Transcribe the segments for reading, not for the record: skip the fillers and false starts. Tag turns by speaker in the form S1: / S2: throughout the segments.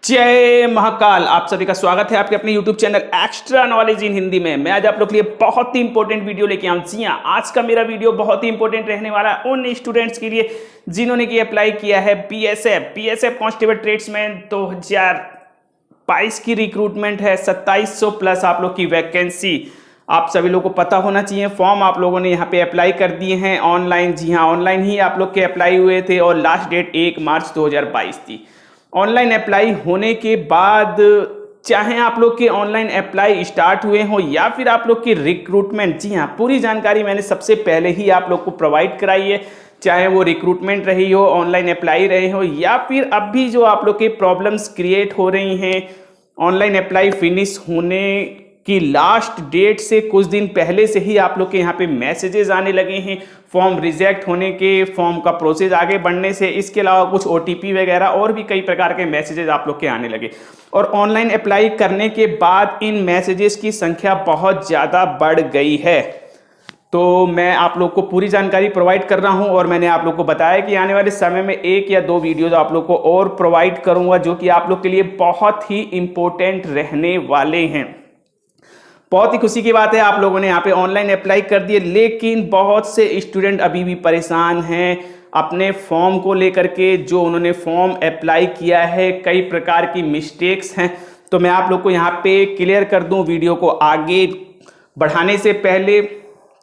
S1: जय महाकाल। आप सभी का स्वागत है आपके अपने YouTube channel extra knowledge in Hindi में। मैं आज आप लोग के लिए बहुत ही इंपॉर्टेंट वीडियो लेके आऊँ। जी हाँ, आज का मेरा वीडियो बहुत ही इंपॉर्टेंट रहने वाला है उन स्टूडेंट्स के लिए जिन्होंने कि अप्लाई किया है बीएसएफ कांस्टेबल ट्रेड्समैन 2022 की रिक्रूटमेंट है। 2700 प्लस आप लोग की वैकेंसी आप सभी लोगों को पता होना चाहिए। फॉर्म आप लोगों ने यहाँ पे अप्लाई कर दिए हैं ऑनलाइन। जी हाँ, ऑनलाइन ही आप लोग के अप्लाई हुए थे और लास्ट डेट 1 मार्च 2022 थी। ऑनलाइन अप्लाई होने के बाद चाहे आप लोग के ऑनलाइन अप्लाई स्टार्ट हुए हो या फिर आप लोग की रिक्रूटमेंट, जी हाँ, पूरी जानकारी मैंने सबसे पहले ही आप लोग को प्रोवाइड कराई है। चाहे वो रिक्रूटमेंट रही हो, ऑनलाइन अप्लाई रहे हो या फिर अब भी जो आप लोग के प्रॉब्लम्स क्रिएट हो रही हैं ऑनलाइन अप्लाई फिनिश होने कि लास्ट डेट से कुछ दिन पहले से ही आप लोग के यहाँ पे मैसेजेस आने लगे हैं फॉर्म रिजेक्ट होने के, फॉर्म का प्रोसेस आगे बढ़ने से। इसके अलावा कुछ ओटीपी वगैरह और भी कई प्रकार के मैसेजेस आप लोग के आने लगे और ऑनलाइन अप्लाई करने के बाद इन मैसेजेस की संख्या बहुत ज़्यादा बढ़ गई है। तो मैं आप लोग को पूरी जानकारी प्रोवाइड कर रहा हूं और मैंने आप लोग को बताया कि आने वाले समय में 1 या 2 वीडियोज आप लोग को और प्रोवाइड करूंगा जो कि आप लोग के लिए बहुत ही इंपॉर्टेंट रहने वाले हैं। बहुत ही खुशी की बात है, आप लोगों ने यहाँ पे ऑनलाइन अप्लाई कर दिए, लेकिन बहुत से स्टूडेंट अभी भी परेशान हैं अपने फॉर्म को लेकर के। जो उन्होंने फॉर्म अप्लाई किया है, कई प्रकार की मिस्टेक्स हैं, तो मैं आप लोग को यहाँ पे क्लियर कर दूं। वीडियो को आगे बढ़ाने से पहले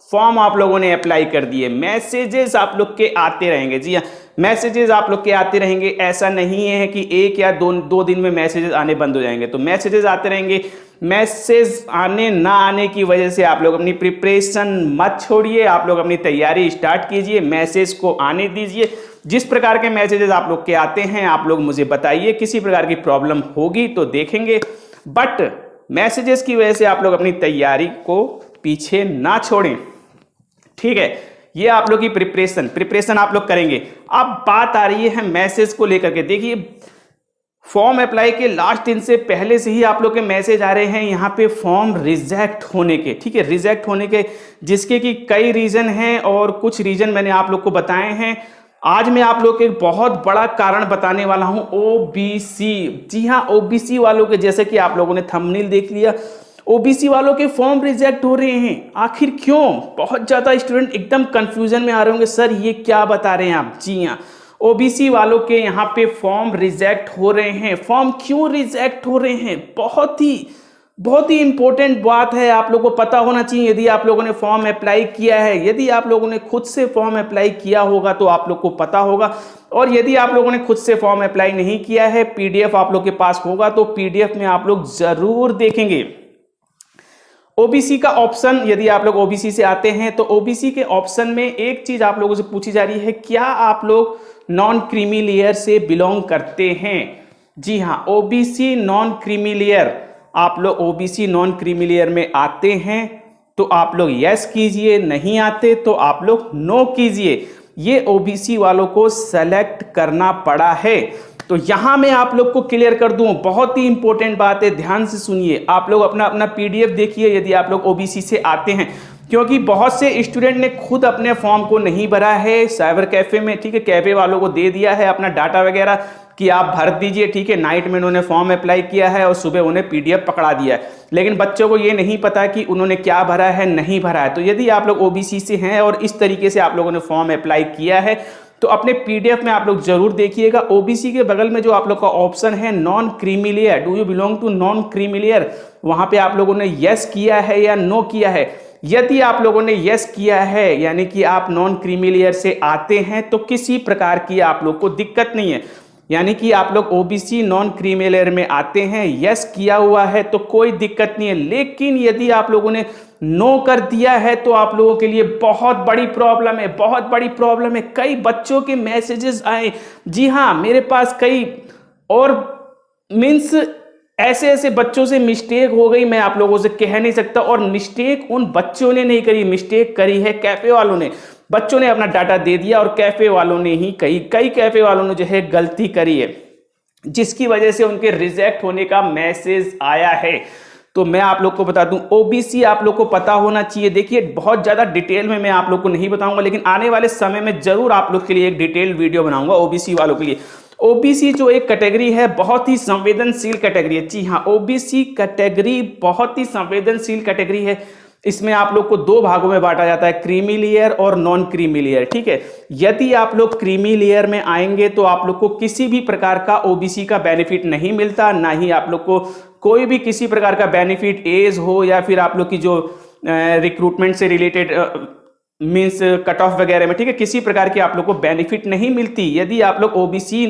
S1: फॉर्म आप लोगों ने अप्लाई कर दिए, मैसेजेस आप लोग के आते रहेंगे। जी हाँ, मैसेजेस आप लोग के आते रहेंगे। ऐसा नहीं है कि 1 या 2 दिन में मैसेजेस आने बंद हो जाएंगे, तो मैसेजेस आते रहेंगे। मैसेज आने ना आने की वजह से आप लोग अपनी प्रिपरेशन मत छोड़िए, आप लोग अपनी तैयारी स्टार्ट कीजिए, मैसेज को आने दीजिए। जिस प्रकार के मैसेजेस आप लोग के आते हैं आप लोग मुझे बताइए, किसी प्रकार की प्रॉब्लम होगी तो देखेंगे, बट मैसेजेस की वजह से आप लोग अपनी तैयारी को पीछे ना छोड़ें। ठीक है, ये आप लोग की प्रिपरेशन आप लोग करेंगे। अब बात आ रही है मैसेज को लेकर के। देखिए, फॉर्म अप्लाई के लास्ट दिन से पहले से ही आप लोग के मैसेज आ रहे हैं यहाँ पे फॉर्म रिजेक्ट होने के। ठीक है, रिजेक्ट होने के, जिसके कि कई रीजन हैं और कुछ रीजन मैंने आप लोग को बताए हैं। आज मैं आप लोग के एक बहुत बड़ा कारण बताने वाला हूं, ओबीसी। जी हाँ, ओबीसी वालों के, जैसे कि आप लोगों ने थंबनेल देख लिया, ओबीसी वालों के फॉर्म रिजेक्ट हो रहे हैं। आखिर क्यों? बहुत ज्यादा स्टूडेंट एकदम कंफ्यूजन में आ रहे होंगे, सर ये क्या बता रहे हैं आप। जी हाँ, ओबीसी वालों के यहाँ पे फॉर्म रिजेक्ट हो रहे हैं। फॉर्म क्यों रिजेक्ट हो रहे हैं? बहुत ही इंपॉर्टेंट बात है, आप लोगों को पता होना चाहिए। यदि आप लोगों ने फॉर्म अप्लाई किया है, यदि आप लोगों ने खुद से फॉर्म अप्लाई किया होगा तो आप लोग को पता होगा, और यदि आप लोगों ने खुद से फॉर्म अप्लाई नहीं किया है, पीडीएफ आप लोग के पास होगा तो पीडीएफ में आप लोग जरूर देखेंगे ओबीसी का ऑप्शन। यदि आप लोग ओबीसी से आते हैं तो ओबीसी के ऑप्शन में एक चीज आप लोगों से पूछी जा रही है, क्या आप लोग नॉन क्रीमी लेयर से बिलोंग करते हैं? जी हाँ, ओबीसी नॉन क्रीमी लेयर, आप लोग ओबीसी नॉन क्रीमी लेयर में आते हैं तो आप लोग यस कीजिए, नहीं आते तो आप लोग नो कीजिए। ये ओबीसी वालों को सेलेक्ट करना पड़ा है। तो यहां मैं आप लोग को क्लियर कर दूं, बहुत ही इंपॉर्टेंट बात है, ध्यान से सुनिए। आप लोग अपना पीडीएफ देखिए यदि आप लोग ओबीसी से आते हैं, क्योंकि बहुत से स्टूडेंट ने खुद अपने फॉर्म को नहीं भरा है साइबर कैफे में। ठीक है, कैफे वालों को दे दिया है अपना डाटा वगैरह कि आप भर दीजिए। ठीक है, नाइट में उन्होंने फॉर्म अप्लाई किया है और सुबह उन्हें पीडीएफ पकड़ा दिया है, लेकिन बच्चों को ये नहीं पता कि उन्होंने क्या भरा है, नहीं भरा है। तो यदि आप लोग ओबीसी से हैं और इस तरीके से आप लोगों ने फॉर्म अप्लाई किया है तो अपने पीडीएफ में आप लोग जरूर देखिएगा। ओबीसी के बगल में जो आप लोग का ऑप्शन है non creamy layer, do you belong to non creamy layer, वहां पे आप लोगों ने यस किया है या नो किया है। यदि आप लोगों ने यस किया है यानी कि आप नॉन क्रीमी लेयर से आते हैं तो किसी प्रकार की आप लोग को दिक्कत नहीं है, यानी कि आप लोग ओबीसी नॉन क्रीमी लेयर में आते हैं, यस किया हुआ है तो कोई दिक्कत नहीं है। लेकिन यदि आप लोगों ने नो कर दिया है तो आप लोगों के लिए बहुत बड़ी प्रॉब्लम है, बहुत बड़ी प्रॉब्लम है। कई बच्चों के मैसेजेस आए, जी हाँ, मेरे पास कई, और मीन्स ऐसे बच्चों से मिस्टेक हो गई, मैं आप लोगों से कह नहीं सकता। और मिस्टेक उन बच्चों ने नहीं करी, मिस्टेक करी है कैफे वालों ने। बच्चों ने अपना डाटा दे दिया और कैफे वालों ने ही कई कैफे वालों ने जो है गलती करी है, जिसकी वजह से उनके रिजेक्ट होने का मैसेज आया है। तो मैं आप लोग को बता दूं, ओबीसी आप लोग को पता होना चाहिए। देखिए, बहुत ज्यादा डिटेल में मैं आप लोग को नहीं बताऊंगा, लेकिन आने वाले समय में जरूर आप लोग के लिए एक डिटेल वीडियो बनाऊंगा ओबीसी वालों के लिए। ओबीसी जो एक कैटेगरी है बहुत ही संवेदनशील कैटेगरी है। जी हाँ, ओबीसी कैटेगरी बहुत ही संवेदनशील कैटेगरी है। इसमें आप लोग को दो भागों में बांटा जाता है, क्रीमी लेयर और नॉन क्रीमी लेयर। ठीक है, यदि आप लोग क्रीमी लेयर में आएंगे तो आप लोग को किसी भी प्रकार का ओबीसी का बेनिफिट नहीं मिलता, ना ही आप लोग को कोई भी किसी प्रकार का बेनिफिट, एज हो या फिर आप लोग की जो रिक्रूटमेंट से रिलेटेड मीन्स कट ऑफ वगैरह में, ठीक है, किसी प्रकार की आप लोग को बेनिफिट नहीं मिलती यदि आप लोग ओबीसी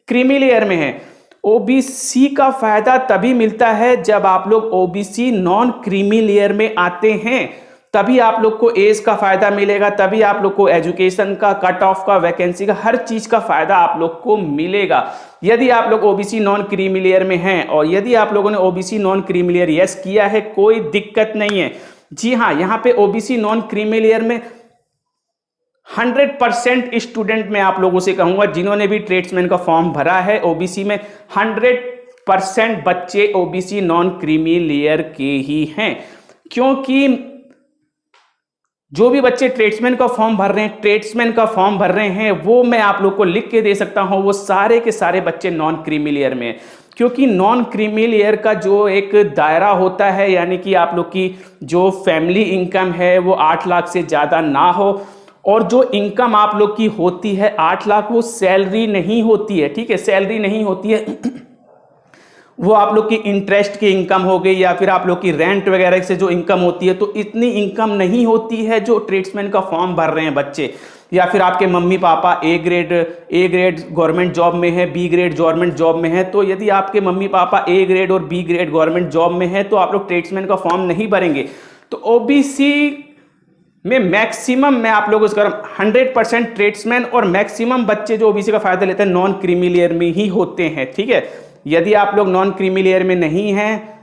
S1: क्रीमी लेयर में हैं। ओबीसी का फायदा तभी मिलता है जब आप लोग ओबीसी नॉन क्रीमी लेयर में आते हैं, तभी आप लोग को एज का फायदा मिलेगा, तभी आप लोग को एजुकेशन का, कट ऑफ का, वैकेंसी का, हर चीज का फायदा आप लोग को मिलेगा। यदि आप लोग ओबीसी नॉन क्रीमी लेयर में हैं और यदि आप लोगों ने OBC non creamy layer yes किया है, कोई दिक्कत नहीं है। जी हाँ, यहाँ पे ओबीसी नॉन क्रीमी लेयर में 100% स्टूडेंट मैं आप लोगों से कहूंगा जिन्होंने भी ट्रेड्समैन का फॉर्म भरा है ओबीसी में, 100% बच्चे ओबीसी नॉन क्रीमी लेयर के ही हैं। क्योंकि जो भी बच्चे ट्रेड्समैन का फॉर्म भर रहे हैं वो मैं आप लोग को लिख के दे सकता हूं, वो सारे के सारे बच्चे नॉन क्रीमी लेयर में। क्योंकि नॉन क्रीमी लेयर का जो एक दायरा होता है, यानी कि आप लोग की जो फैमिली इनकम है वो 8 लाख से ज्यादा ना हो, और जो इनकम आप लोग की होती है 8 लाख, वो सैलरी नहीं होती है। ठीक है, सैलरी नहीं होती है वो आप लोग की इंटरेस्ट की इनकम हो गई या फिर आप लोग की रेंट वगैरह से जो इनकम होती है, तो इतनी इनकम नहीं होती है जो ट्रेड्समैन का फॉर्म भर रहे हैं बच्चे। या फिर आपके mummy papa A grade government job में है, बी ग्रेड गवर्नमेंट जॉब में है, तो यदि आपके मम्मी पापा ए ग्रेड और बी ग्रेड गवर्नमेंट जॉब में है तो आप लोग ट्रेड्समैन का फॉर्म नहीं भरेंगे। तो ओबीसी में मैक्सिमम मैं आप लोगों को 100% ट्रेड्समैन और मैक्सिमम बच्चे जो ओबीसी का फायदा लेते हैं नॉन क्रीमी लेयर में ही होते हैं। ठीक है, यदि आप लोग नॉन क्रीमी लेयर में नहीं हैं,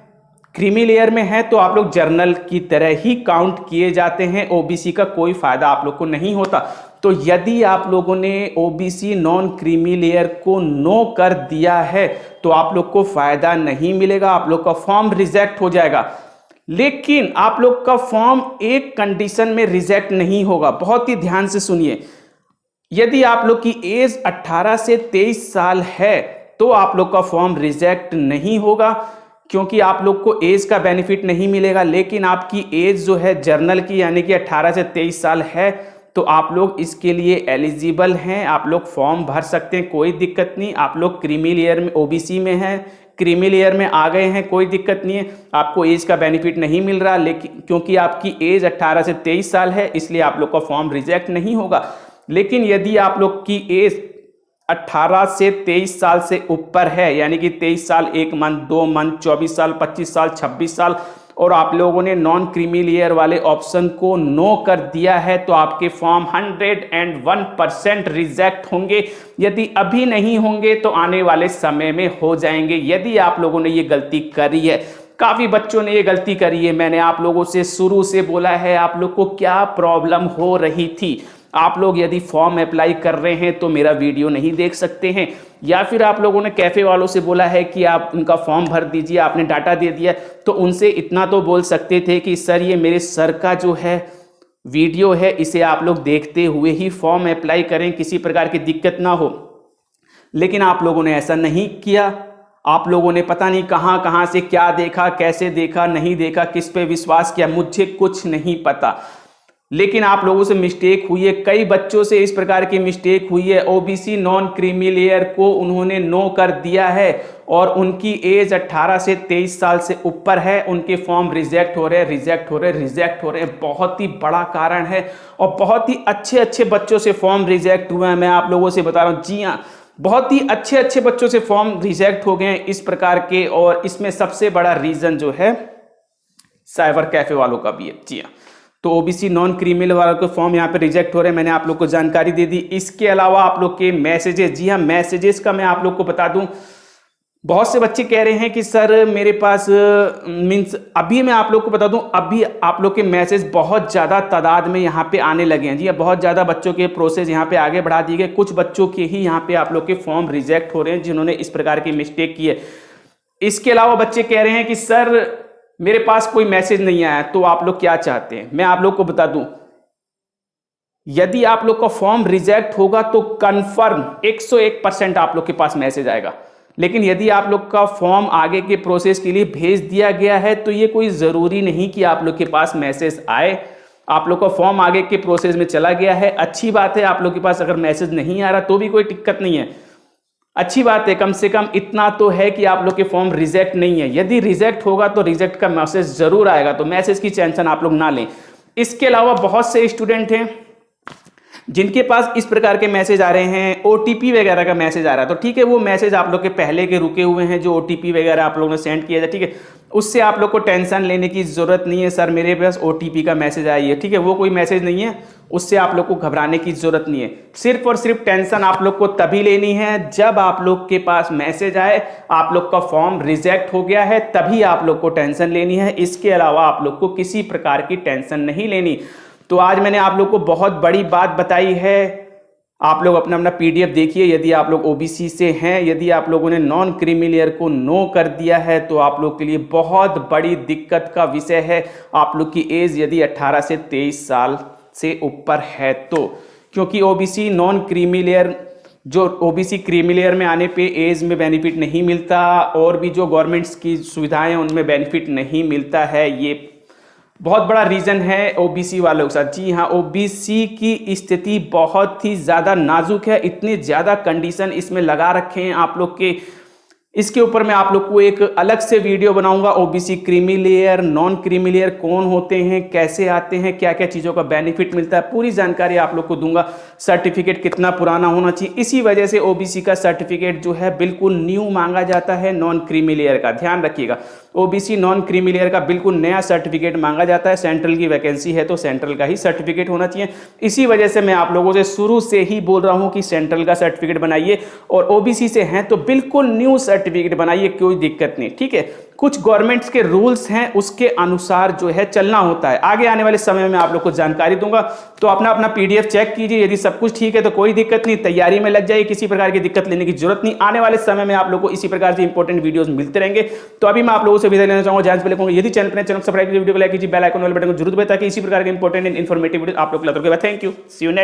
S1: क्रीमी लेयर में हैं, तो आप लोग जर्नल की तरह ही काउंट किए जाते हैं, ओबीसी का कोई फायदा आप लोग को नहीं होता। तो यदि आप लोगों ने ओबीसी नॉन क्रीमी लेयर को नो कर दिया है तो आप लोग को फायदा नहीं मिलेगा, आप लोग का फॉर्म रिजेक्ट हो जाएगा। लेकिन आप लोग का फॉर्म एक कंडीशन में रिजेक्ट नहीं होगा, बहुत ही ध्यान से सुनिए। यदि आप लोग की एज 18 से 23 साल है तो आप लोग का फॉर्म रिजेक्ट नहीं होगा, क्योंकि आप लोग को एज का बेनिफिट नहीं मिलेगा। लेकिन आपकी एज जो है जर्नल की, यानी कि 18 से 23 साल है, तो आप लोग इसके लिए एलिजिबल हैं, आप लोग फॉर्म भर सकते हैं, कोई दिक्कत नहीं। आप लोग क्रीमी लेयर में ओबीसी में हैं, क्रीमी लेयर में आ गए हैं, कोई दिक्कत नहीं है, आपको एज का बेनिफिट नहीं मिल रहा, लेकिन क्योंकि आपकी एज 18 से 23 साल है इसलिए आप लोग का फॉर्म रिजेक्ट नहीं होगा। लेकिन यदि आप लोग की एज 18 से 23 साल से ऊपर है, यानी कि 23 साल 1 मंथ, 2 मंथ, 24 साल, 25 साल, 26 साल, और आप लोगों ने नॉन क्रीमी लेयर वाले ऑप्शन को नो कर दिया है, तो आपके फॉर्म 101% रिजेक्ट होंगे। यदि अभी नहीं होंगे तो आने वाले समय में हो जाएंगे, यदि आप लोगों ने ये गलती करी है। काफी बच्चों ने ये गलती करी है, मैंने आप लोगों से शुरू से बोला है आप लोग को क्या प्रॉब्लम हो रही थी। आप लोग यदि फॉर्म अप्लाई कर रहे हैं तो मेरा वीडियो नहीं देख सकते हैं, या फिर आप लोगों ने कैफे वालों से बोला है कि आप उनका फॉर्म भर दीजिए, आपने डाटा दे दिया, तो उनसे इतना तो बोल सकते थे कि सर ये मेरे सर का जो है वीडियो है, इसे आप लोग देखते हुए ही फॉर्म अप्लाई करें, किसी प्रकार की दिक्कत ना हो। लेकिन आप लोगों ने ऐसा नहीं किया। आप लोगों ने पता नहीं कहां से क्या देखा, कैसे देखा, नहीं देखा, किस पे विश्वास किया, मुझे कुछ नहीं पता। लेकिन आप लोगों से मिस्टेक हुई है, कई बच्चों से इस प्रकार की मिस्टेक हुई है। ओबीसी नॉन क्रीमी लेयर को उन्होंने नो कर दिया है और उनकी एज 18 से 23 साल से ऊपर है, उनके फॉर्म रिजेक्ट हो रहे हैं। बहुत ही बड़ा कारण है और बहुत ही अच्छे बच्चों से फॉर्म रिजेक्ट हुए हैं, मैं आप लोगों से बता रहा हूँ। जी हाँ, बहुत ही अच्छे बच्चों से फॉर्म रिजेक्ट हो गए हैं इस प्रकार के, और इसमें सबसे बड़ा रीजन जो है साइबर कैफे वालों का भी है। जी हाँ, तो ओबीसी नॉन क्रीमिनल वालों के फॉर्म यहाँ पे रिजेक्ट हो रहे हैं, मैंने आप लोग को जानकारी दे दी। इसके अलावा आप लोग के मैसेजेस, जी हाँ, मैसेजेस का मैं आप लोग को बता दूं, बहुत से बच्चे कह रहे हैं कि सर मेरे पास मीन्स, अभी मैं आप लोग को बता दूं, अभी आप लोग के मैसेज बहुत ज़्यादा तादाद में यहाँ पे आने लगे हैं। जी हाँ, बहुत ज़्यादा बच्चों के प्रोसेस यहाँ पे आगे बढ़ा दिए गए, कुछ बच्चों के ही यहाँ पे आप लोग के फॉर्म रिजेक्ट हो रहे हैं जिन्होंने इस प्रकार की मिस्टेक की है। इसके अलावा बच्चे कह रहे हैं कि सर मेरे पास कोई मैसेज नहीं आया, तो आप लोग क्या चाहते हैं मैं आप लोग को बता दूं, यदि आप लोग का फॉर्म रिजेक्ट होगा तो कंफर्म 101% आप लोग के पास मैसेज आएगा। लेकिन यदि आप लोग का फॉर्म आगे के प्रोसेस के लिए भेज दिया गया है तो ये कोई ज़रूरी नहीं कि आप लोग के पास मैसेज आए। आप लोग का फॉर्म आगे के प्रोसेस में चला गया है, अच्छी बात है। आप लोग के पास अगर मैसेज नहीं आ रहा तो भी कोई दिक्कत नहीं है, अच्छी बात है। कम से कम इतना तो है कि आप लोग के फॉर्म रिजेक्ट नहीं है। यदि रिजेक्ट होगा तो रिजेक्ट का मैसेज जरूर आएगा, तो मैसेज की टेंशन आप लोग ना लें। इसके अलावा बहुत से स्टूडेंट हैं जिनके पास इस प्रकार के मैसेज आ रहे हैं, ओटीपी वगैरह का मैसेज आ रहा है, तो ठीक है, वो मैसेज आप लोग के पहले के रुके हुए हैं, जो ओटीपी वगैरह आप लोगों ने सेंड किया था, ठीक है, उससे आप लोग को टेंशन लेने की जरूरत नहीं है। सर मेरे पास ओटीपी का मैसेज आई है, ठीक है, वो कोई मैसेज नहीं है, उससे आप लोग को घबराने की जरूरत नहीं है। सिर्फ और सिर्फ टेंशन आप लोग को तभी लेनी है जब आप लोग के पास मैसेज आए आप लोग का फॉर्म रिजेक्ट हो गया है, तभी आप लोग को टेंशन लेनी है। इसके अलावा आप लोग को किसी प्रकार की टेंशन नहीं लेनी। तो आज मैंने आप लोग को बहुत बड़ी बात बताई है। आप लोग अपना अपना पीडीएफ देखिए। यदि आप लोग ओबीसी से हैं, यदि आप लोगों ने नॉन क्रीमी लेयर को नो कर दिया है तो आप लोग के लिए बहुत बड़ी दिक्कत का विषय है। आप लोग की एज यदि 18 से 23 साल से ऊपर है तो, क्योंकि ओबीसी नॉन क्रीमी लेयर, जो ओबीसी क्रीमी लेयर में आने पे एज में बेनिफिट नहीं मिलता और भी जो गवर्नमेंट्स की सुविधाएं हैं उनमें बेनिफिट नहीं मिलता है। ये बहुत बड़ा रीजन है ओबीसी वालों के साथ। जी हाँ, ओबीसी की स्थिति बहुत ही ज़्यादा नाजुक है, इतने ज़्यादा कंडीशन इसमें लगा रखे हैं आप लोग के। इसके ऊपर मैं आप लोग को एक अलग से वीडियो बनाऊंगा। OBC creamy layer, non creamy layer कौन होते हैं, कैसे आते हैं, क्या क्या चीज़ों का बेनिफिट मिलता है, पूरी जानकारी आप लोग को दूंगा। सर्टिफिकेट कितना पुराना होना चाहिए, इसी वजह से ओबीसी का सर्टिफिकेट जो है बिल्कुल न्यू मांगा जाता है नॉन क्रीमी लेयर का। ध्यान रखिएगा, ओबीसी नॉन क्रीमी लेयर का बिल्कुल नया सर्टिफिकेट मांगा जाता है। सेंट्रल की वैकेंसी है तो सेंट्रल का ही सर्टिफिकेट होना चाहिए। इसी वजह से मैं आप लोगों से शुरू से ही बोल रहा हूं कि सेंट्रल का सर्टिफिकेट बनाइए, और ओबीसी से हैं तो बिल्कुल न्यू सर्टिफिकेट बनाइए, कोई दिक्कत नहीं, ठीक है। कुछ गवर्नमेंट्स के रूल्स हैं, उसके अनुसार जो है चलना होता है। आगे आने वाले समय में आप लोग को जानकारी दूंगा, तो अपना अपना पीडीएफ चेक कीजिए। यदि सब कुछ ठीक है तो कोई दिक्कत नहीं, तैयारी में लग जाइए, किसी प्रकार की दिक्कत लेने की जरूरत नहीं। आने वाले समय में आप लोग को इसी प्रकार से इंपॉर्टेंट वीडियोस मिलते रहेंगे। तो अभी मैं आप लोगों से विदा लेना चाहूंगा। जान से पहले कहूंगा, यदि चैनल पर सब्सक्राइब कीजिए, वीडियो को लाइक कीजिए, बेल आइकन वाले बटन को जरूर दबाइए ताकि इसी प्रकार के इंपॉर्टेंट इन्फॉर्मेटिव वीडियो आप लोग को लगे। Thank you, see you next.